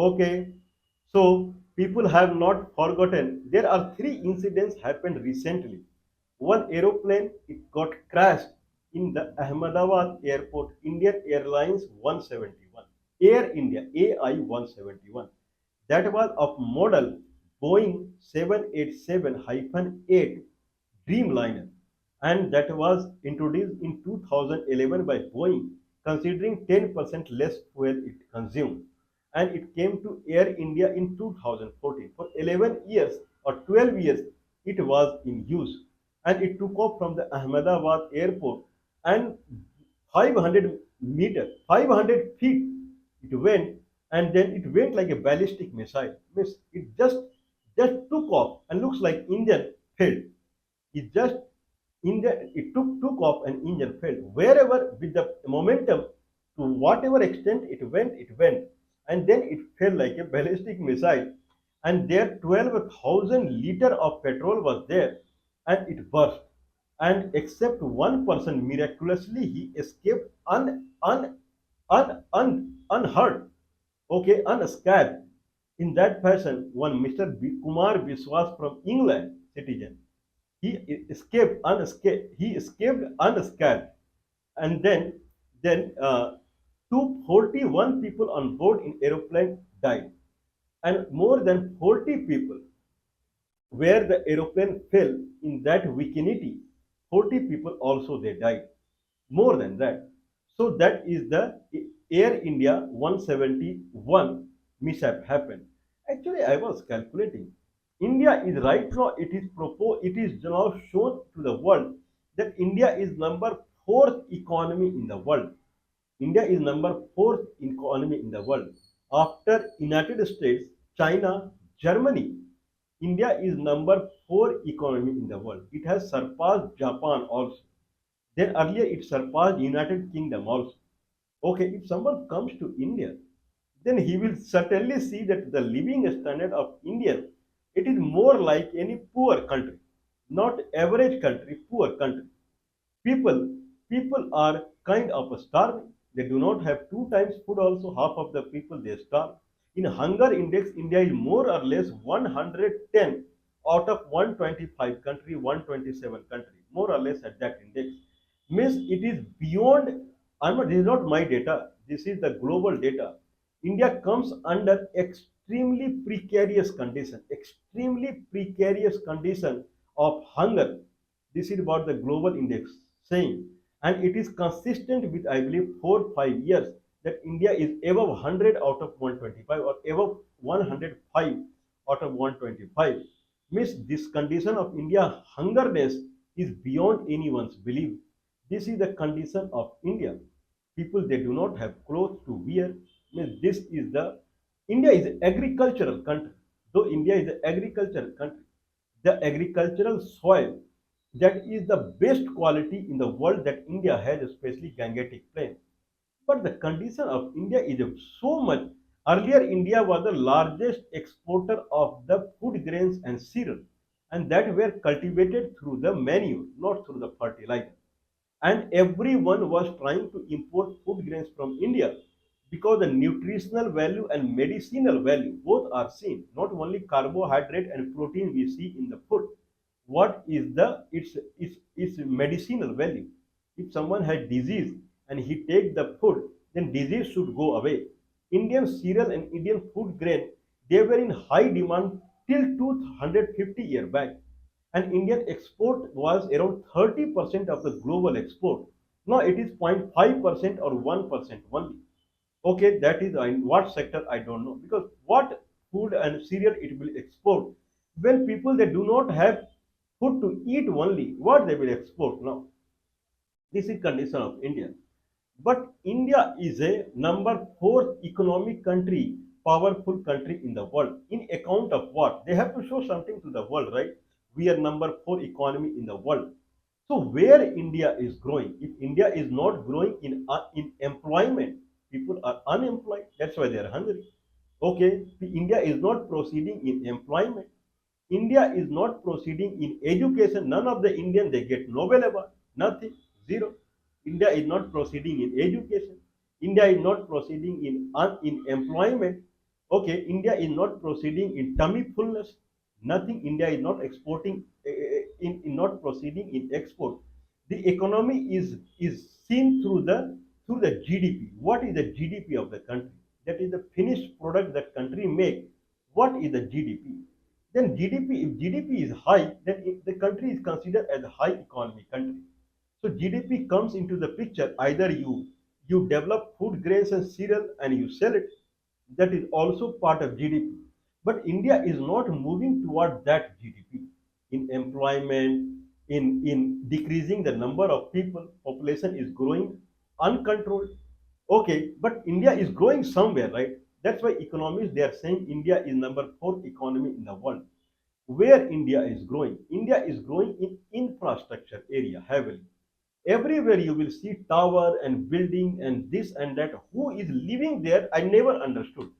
Okay, so people have not forgotten. There are three incidents happened recently. One aeroplane it got crashed in the Ahmedabad airport. Indian Airlines 171, Air India AI 171. That was of model Boeing 787-8 Dreamliner, and that was introduced in 2011 by Boeing, considering 10% less fuel it consumed. And it came to Air India in 2014. For 11 years or 12 years, it was in use. And it took off from the Ahmedabad airport and 500 feet it went, and then it went like a ballistic missile. Means it just took off and looks like engine failed. It just it took off and engine failed. Wherever with the momentum to whatever extent it went, and then it fell like a ballistic missile. And there 12,000 liter of petrol was there, and it burst. And except one person, miraculously he escaped unhurt, okay, unscathed. In that person, one Mr. Kumar Biswas from England, citizen, he he escaped unscathed. And then 241 people on board in aeroplane died, and more than 40 people where the aeroplane fell in that vicinity, 40 people also they died, more than that. So that is the Air India 171 mishap happened. Actually, I was calculating, India is right now, it is now shown to the world that India is number fourth economy in the world. India is number fourth economy in the world after United States, China, Germany. India is number four economy in the world. It has surpassed Japan also. Then earlier it surpassed United Kingdom also. Okay, if someone comes to India, then he will certainly see that the living standard of Indian, it is more like any poor country, not average country, poor country. People are kind of starving. They do not have two times food also. Half of the people they starve. In hunger index, India is more or less 110 out of 125 country, 127 country, more or less at that index. Means it is beyond. This is not my data. This is the global data. India comes under extremely precarious condition, extremely precarious condition of hunger. This is about the global index saying, and it is consistent with, I believe, 4 5 years that India is above 100 out of 125 or above 105 out of 125. Means this condition of India hungerness is beyond anyone's belief. This is the condition of India. People they do not have clothes to wear. Means this is the India is an agricultural country. Though India is an agricultural country, the agricultural soil that is the best quality in the world that India has, especially Gangetic Plain. But the condition of India is so much. Earlier, India was the largest exporter of the food grains and cereal, and that were cultivated through the manure, not through the fertilizer. And everyone was trying to import food grains from India because the nutritional value and medicinal value both are seen. Not only carbohydrate and protein we see in the food. What is the its medicinal value? If someone has disease and he take the food, then disease should go away. Indian cereal and Indian food grain they were in high demand till 250 years back, and Indian export was around 30% of the global export. Now it is 0.5% or 1% only. Okay, that is in what sector I don't know, because what food and cereal it will export when people they do not have food to eat only, what they will export now. This is condition of India. But India is a number fourth economic country, powerful country in the world. In account of what? They have to show something to the world, right? We are number four economy in the world. So where India is growing? If India is not growing in employment, people are unemployed. That's why they are hungry. Okay, India is not proceeding in employment. India is not proceeding in education. None of the Indian they get Nobel Award. Nothing. Zero. India is not proceeding in education. India is not proceeding in employment. Okay, India is not proceeding in tummy fullness. Nothing. India is not exporting, in not proceeding in export. The economy is seen through the GDP. What is the GDP of the country? That is the finished product that country make. What is the GDP? Then GDP, if GDP is high, then the country is considered as a high economy country. So GDP comes into the picture. Either you develop food grains and cereal and you sell it, that is also part of GDP. But India is not moving toward that GDP in employment, in decreasing the number of people. Population is growing uncontrolled. Okay, but India is growing somewhere, right? That's why economists they are saying India is number four economy in the world. Where India is growing? India is growing in infrastructure area heavily. Everywhere you will see tower and building and this and that. Who is living there? I never understood.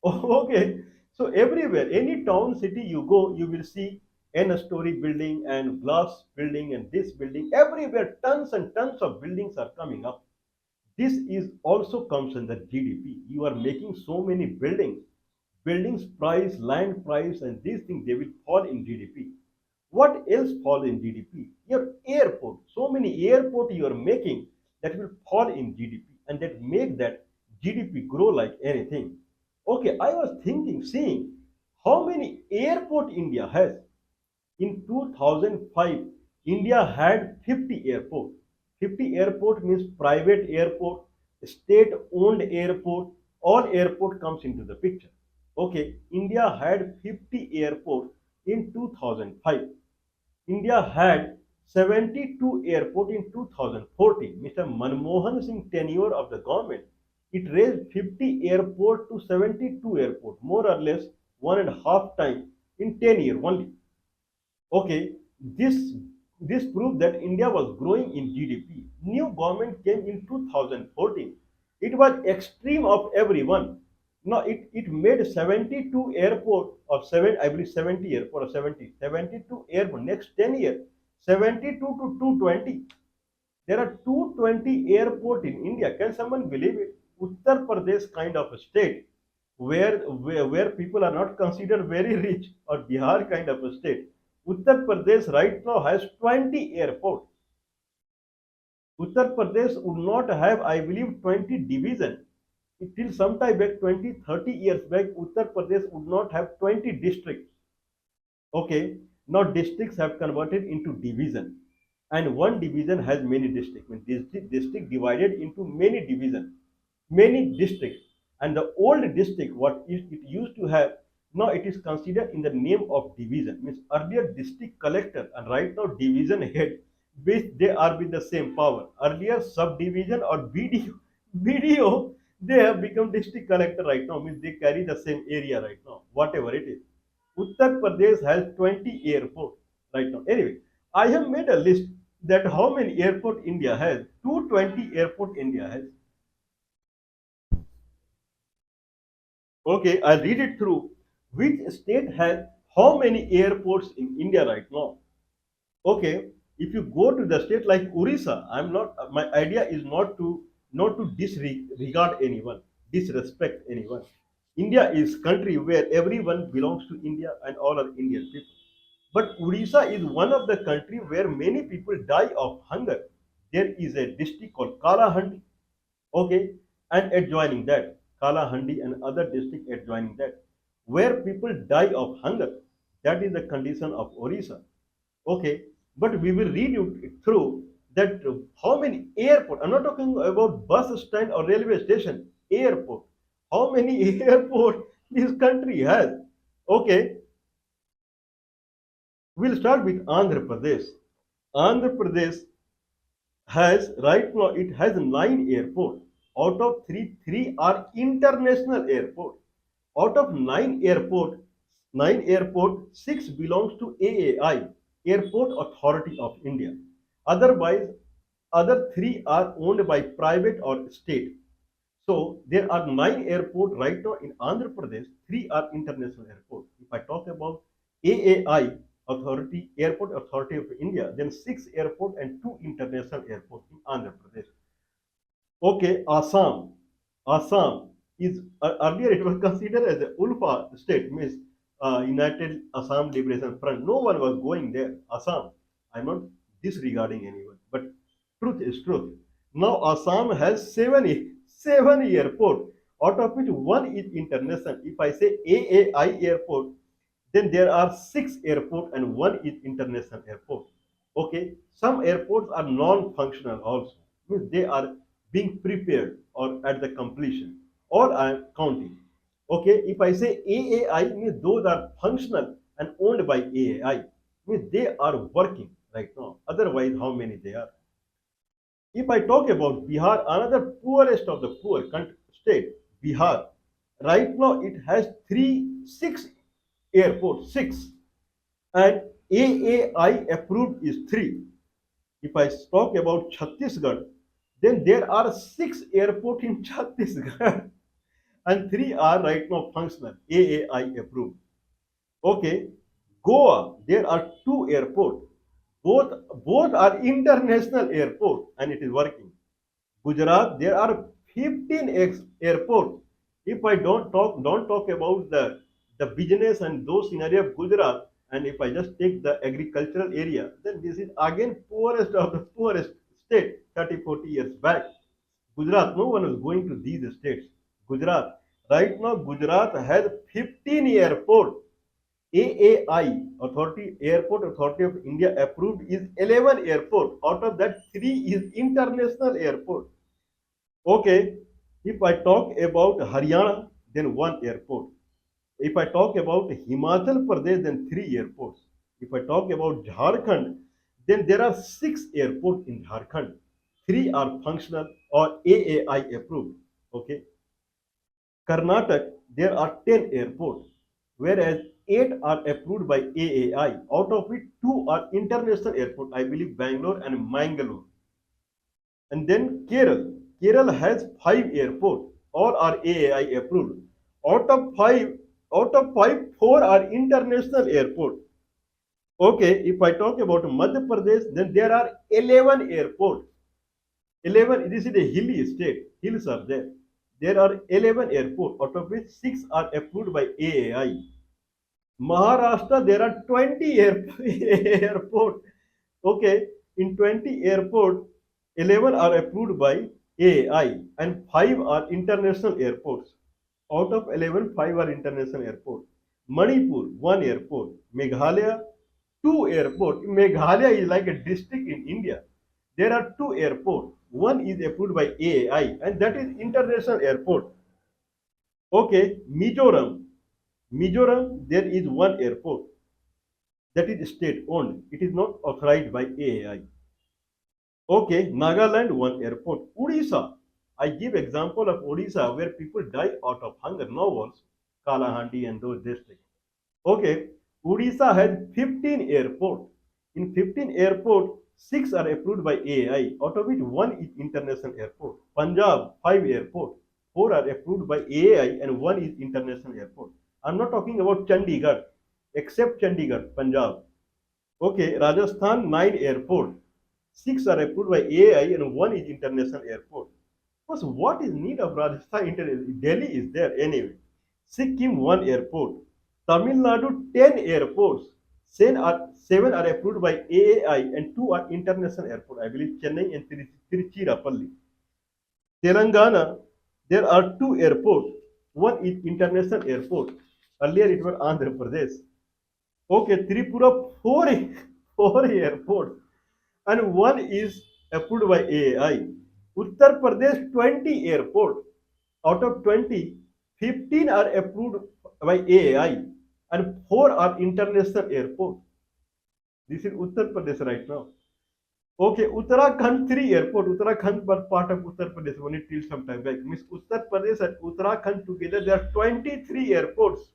Okay, so everywhere, any town, city you go, you will see n-story building and glass building and this building. Everywhere, tons and tons of buildings are coming up. This is also comes under GDP. You are making so many buildings, buildings price, land price, and these things they will fall in GDP. What else fall in GDP? Your airport. So many airport you are making that will fall in GDP and that make that GDP grow like anything. Okay, I was thinking, seeing how many airport India has. In 2005, India had 50 airport. 50 airport means private airport, state-owned airport, all airport comes into the picture. Okay, India had 50 airport in 2005. India had 72 airport in 2014. Mr. Manmohan Singh tenure of the government, it raised 50 airport to 72 airport, more or less one and a half time in 10 years only. Okay, this proved that India was growing in GDP. New government came in 2014. It was extreme of everyone. Now it made 72 airport or seven, I believe 70 airport or 72 airport next 10 years, 72 to 220. There are 220 airport in India. Can someone believe it? Uttar Pradesh kind of a state where people are not considered very rich, or Bihar kind of a state. Uttar Pradesh right now has 20 airports. Uttar Pradesh would not have, I believe, 20 division. Till some time back, 20, 30 years back, Uttar Pradesh would not have 20 districts. Okay, now districts have converted into division, and one division has many districts. When district divided into many divisions, many districts, and the old district what it used to have, now it is considered in the name of division. Means earlier district collector and right now division head, which they are with the same power. Earlier subdivision or BDO, they have become district collector right now. Means they carry the same area right now, whatever it is. Uttar Pradesh has 20 airports right now. Anyway, I have made a list that how many airport India has. 220 airport India has. Okay, I'll read it through. Which state has how many airports in India right now? Okay, if you go to the state like Orissa, I'm not. My idea is not to disregard anyone, disrespect anyone. India is country where everyone belongs to India and all are Indian people. But Odisha is one of the country where many people die of hunger. There is a district called Kalahandi, okay, and adjoining that, Kalahandi and other district adjoining that, where people die of hunger. That is the condition of Odisha, okay. But we will read it through that how many airport. I'm not talking about bus stand or railway station. Airport. How many airport this country has? Okay, we'll start with Andhra Pradesh. Andhra Pradesh has right now it has nine airports. Out of three are international airport. Out of nine airport, six belongs to AAI, Airport Authority of India. Otherwise, other three are owned by private or state. So there are nine airports right now in Andhra Pradesh. Three are international airports. If I talk about AAI Authority, Airport Authority of India, then six airports and two international airports in Andhra Pradesh. Okay, Assam. Assam. is earlier it was considered as a Ulfa state, means United Assam Liberation Front. No one was going there. Assam. I'm not disregarding anyone, but truth is truth. Now Assam has seven airport, out of which one is international. If I say AAI airport, then there are six airport and one is international airport. Okay, some airports are non-functional also, means they are being prepared or at the completion, or I am counting. Okay, if I say AAI, means those are functional and owned by AAI, means they are working right now. Otherwise, how many they are? If I talk about Bihar, another poorest of the poor state, Bihar, right now it has six airports, six, and AAI approved is three. If I talk about Chhattisgarh, then there are six airports in Chhattisgarh, and three are right now functional, AAI approved. Okay, Goa, there are two airports. Both are international airport and it is working. Gujarat, there are 15 airports. If I don't talk about the business and those scenario of Gujarat, and if I just take the agricultural area, then this is again poorest of the poorest state 30, 40 years back. Gujarat, no one is going to these states. Gujarat, right now Gujarat has 15 airports. AAI Authority Airport Authority of India approved is 11 airport. Out of that, three is international airport. Okay, if I talk about Haryana, then one airport. If I talk about Himachal Pradesh, then three airports. If I talk about Jharkhand, then there are six airports in Jharkhand. Three are functional or AAI approved. Okay. Karnataka, there are 10 airports, whereas 8 are approved by AAI, out of which 2 are international airports, I believe Bangalore and Mangalore. And then Kerala. Kerala has 5 airports, all are AAI approved. Out of five, four are international airports. Okay, if I talk about Madhya Pradesh, then there are 11 airports. 11, this is a hilly state, hills are there. There are 11 airports, out of which 6 are approved by AAI. Maharashtra, there are 20 airport. Okay, in 20 airport, 11 are approved by AAI and 5 are international airports. Out of 11, 5 are international airports. Manipur, 1 airport. Meghalaya, 2 airports. Meghalaya is like a district in India. There are 2 airports. One is approved by AAI and that is international airport. Okay, Mizoram. Mizoram, there is one airport that is state owned. It is not authorized by AAI. Okay, Nagaland, one airport. Odisha, I give example of Odisha where people die out of hunger. No wars, Kalahandi and those districts. Okay, Odisha has 15 airports. In 15 airports, 6 are approved by AAI, out of which one is international airport. Punjab, 5 airports. 4 are approved by AAI and one is international airport. I'm not talking about Chandigarh, except Chandigarh, Punjab. Okay, Rajasthan, 9 airports. 6 are approved by AAI and one is international airport. Because what is need of Rajasthan international? Delhi is there anyway. Sikkim, 1 airport. Tamil Nadu, 10 airports. 7 are approved by AAI and 2 are international airport. I believe Chennai and Tiruchirappalli. Telangana, there are 2 airports. One is international airport. Earlier it was Andhra Pradesh. Okay, Tripura, four airports and one is approved by AAI. Uttar Pradesh, 20 airports. Out of 20, 15 are approved by AAI and 4 are international airports. This is Uttar Pradesh right now. Okay, Uttarakhand, 3 airports. Uttarakhand was part of Uttar Pradesh only till some time back. Means Uttar Pradesh and Uttarakhand together, there are 23 airports.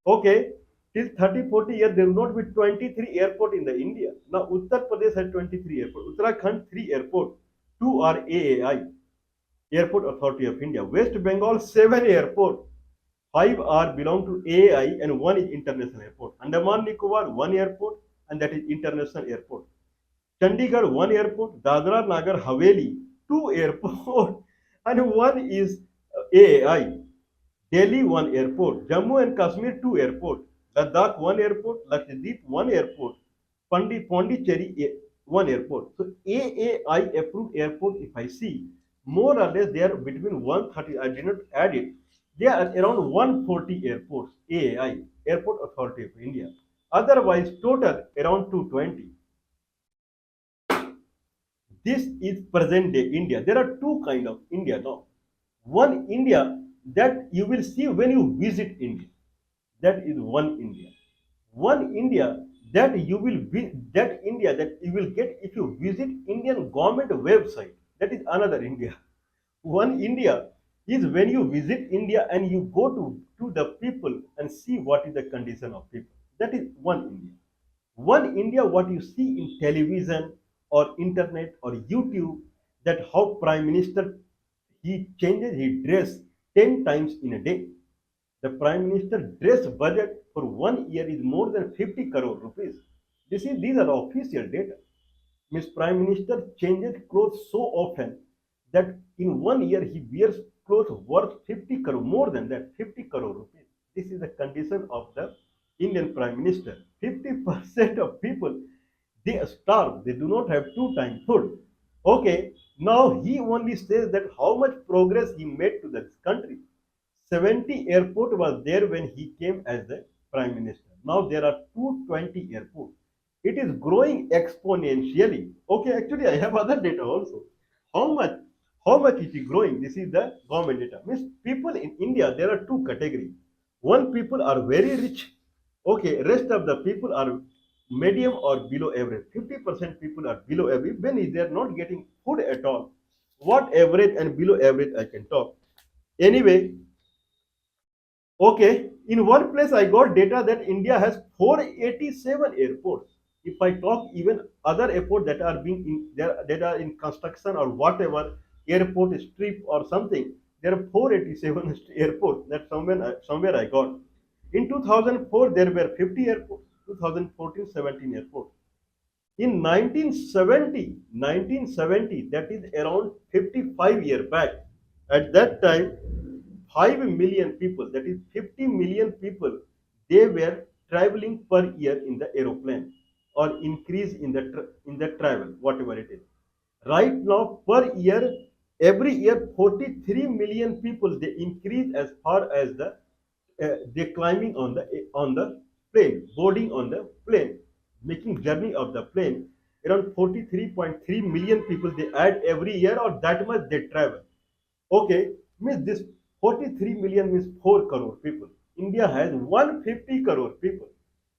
Okay, till 30, 40 years, there will not be 23 airport in the India. Now Uttar Pradesh has 23 airports. Uttarakhand, 3 airports. 2 are AAI, Airport Authority of India. West Bengal, 7 airports. 5 are belong to AAI and 1 is international airport. Andaman Nicobar, 1 airport and that is international airport. Chandigarh, 1 airport. Dadra Nagar Haveli, 2 airport and one is AAI, Delhi one airport, Jammu and Kashmir two airport, Ladakh one airport, Lakshadweep one airport, Pondicherry one airport. So AAI approved airport, if I see, more or less they are between 130. I did not add it. They are around 140 airports. AAI, Airport Authority of India. Otherwise, total around 220. This is present day India. There are two kind of India now. One India that you will see when you visit India. That is one India. One India that you will be that India that you will get if you visit Indian government website. That is another India. One India is when you visit India and you go to the people and see what is the condition of people. That is one India. One India, what you see in television or internet or YouTube, that how Prime Minister he changes his dress 10 times in a day. The Prime Minister dress budget for 1 year is more than 50 crore rupees. These are official data. Miss Prime Minister changes clothes so often that in 1 year he wears clothes worth 50 crore, more than that, 50 crore rupees. This is the condition of the Indian Prime Minister. 50% of people they starve, they do not have two-time food. Okay, now he only says that how much progress he made to this country. 70 airport was there when he came as the prime minister. Now there are 220 airports. It is growing exponentially. Okay, actually I have other data also. How much? How much it is growing? This is the government data. Means people in India there are two categories. One people are very rich. Okay, rest of the people are medium or below average. 50% people are below average. When they are not getting food at all. What average and below average I can talk. Anyway, okay, in one place I got data that India has 487 airports. If I talk even other airports that are that are in construction or whatever airport strip or something, there are 487 airports that somewhere I got. In 2004 there were 50 airports. 2014 17 airports. In 1970, that is around 55 years back, at that time, 5 million people, that is 50 million people, they were traveling per year in the aeroplane or increase in the travel, whatever it is. Right now, per year, every year, 43 million people they increase as far as they climbing on the plane, boarding on the plane, making journey of the plane. Around 43.3 million people they add every year, or that much they travel. Okay, means this 43 million means 4 crore people. India has 150 crore people.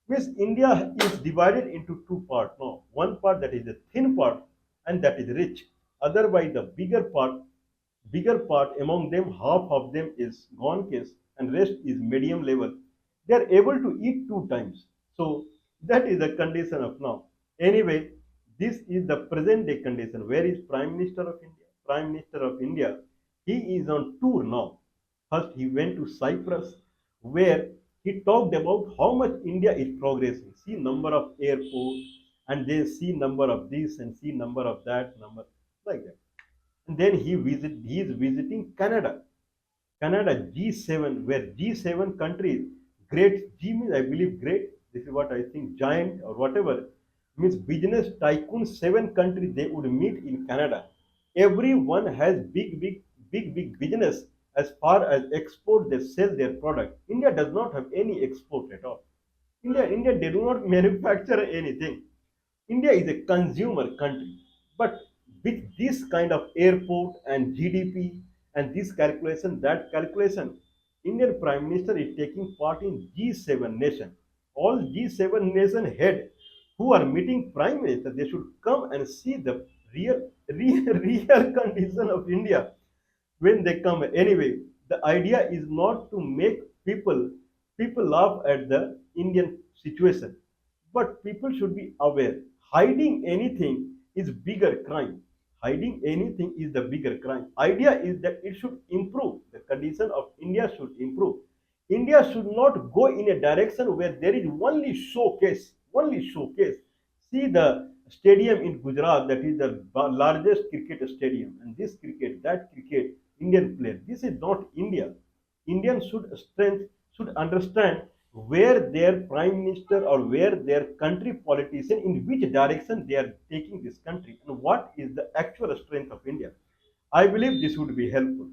Means India is divided into two parts now. One part that is the thin part and that is rich. Otherwise, the bigger part among them, half of them is gone case and rest is medium level. They are able to eat two times. So that is the condition of now. Anyway, this is the present day condition. Where is Prime Minister of India? Prime Minister of India, he is on tour now. First, he went to Cyprus, where he talked about how much India is progressing. See number of airports, and then see number of this and see number of that number like that. And then he is visiting Canada. Canada G7, where G7 countries, great G means I believe great. This is what I think, giant or whatever means business tycoon. Seven countries they would meet in Canada. Everyone has big business as far as export. They sell their product. India does not have any export at all. India, they do not manufacture anything. India is a consumer country, but with this kind of airport and GDP and this calculation, that calculation, Indian Prime Minister is taking part in G7 nation. All G7 nation head who are meeting Prime Minister, they should come and see the real condition of India when they come. Anyway, the idea is not to make people laugh at the Indian situation, but people should be aware. Hiding anything is bigger crime. Hiding anything is the bigger crime. Idea is that it should improve. The condition of India should improve. India should not go in a direction where there is only showcase. Only showcase. See the stadium in Gujarat, that is the largest cricket stadium, and this cricket, that cricket, Indian player. This is not India. Indians should understand where their prime minister or where their country politician in which direction they are taking this country and what is the actual strength of India. I believe this would be helpful.